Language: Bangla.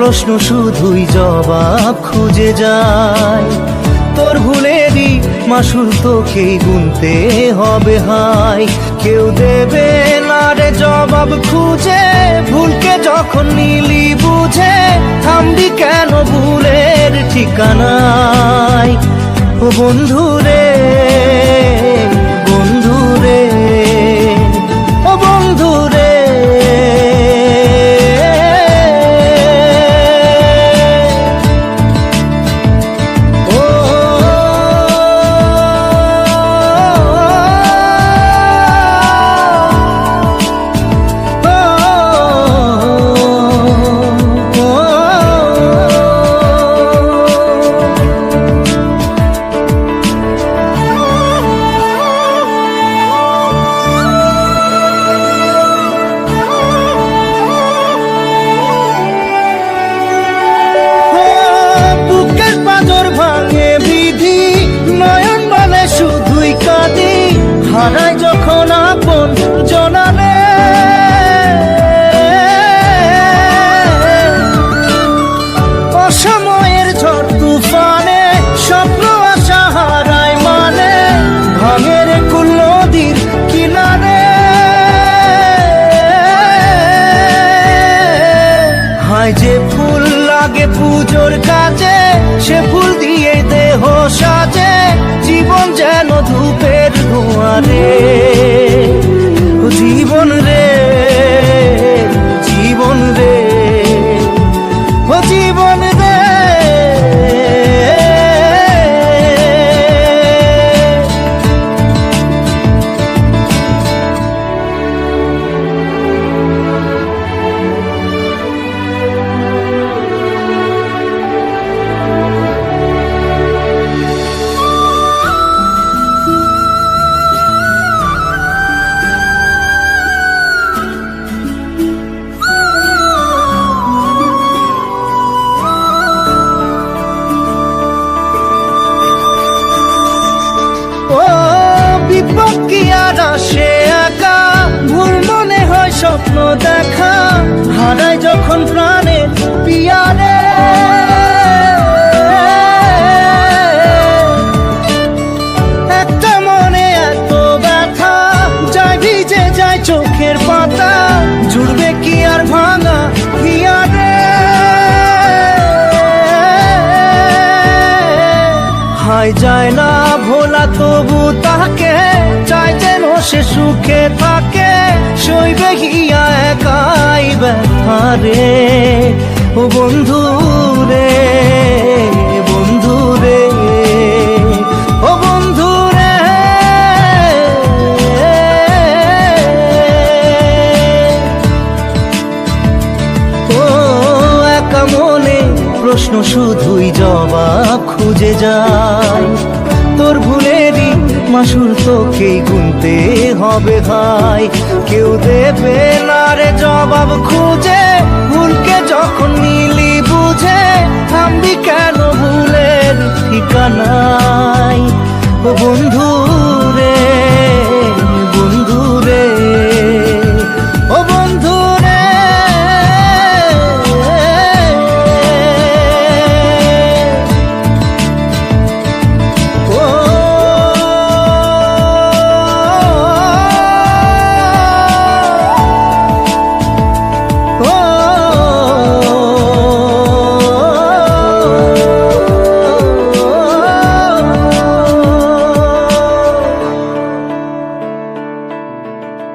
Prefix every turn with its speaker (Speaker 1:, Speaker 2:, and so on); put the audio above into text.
Speaker 1: প্রশ্ন শুধুই জবাব খুঁজে যায়। তোর ভুলেরই মাসুল তোকেই গুনতে হবে হায়। কেউ দেবে না রে জবাব খুঁজে, ভুলকে যখন নিলি বুঝে থামবি কেন ভুলের ঠিকানায়। ও বন্ধু রে, বন্ধু রে, ও বন্ধু রে। হারাই যখন আপন জনারে, অসময়ের ঝড় তুফানে স্বপ্ন আশা হারায় মানে, ভাঙের কুল নদীর কিনারে। হায় যে ফুল লাগে পুজোর কাজে, সে ফুল দিয়ে দেহ সাজে, জীবন যেন ধূপের ধোঁয়ারে। ও জীবন রে, জীবন রে, ও জীবন রে। কি আর আসে একা, ভুল মনে হয় স্বপ্ন দেখা, হারাই যখন প্রাণের পিয়ারে। একটা মনে এত ব্যথা, যায় ভিজে যায় চোখের পাতা, জুড়বে কি আর ভাঙা হিয়ারে। হায় যায় না ভোলা তবু তাকে, চাই যেন সে সুখে থাকে, সইবে হিয়া একাই ব্যথা রে। ও বন্ধু রে, বন্ধু রে, ও বন্ধু রে। ও একা মনে প্রশ্ন শুধুই জবাব খুঁজে যায়। তোর ভুলেরই মাসুল তোকেই গুনতে হবে হায়। কেউ দেবে না রে জবাব খুঁজে।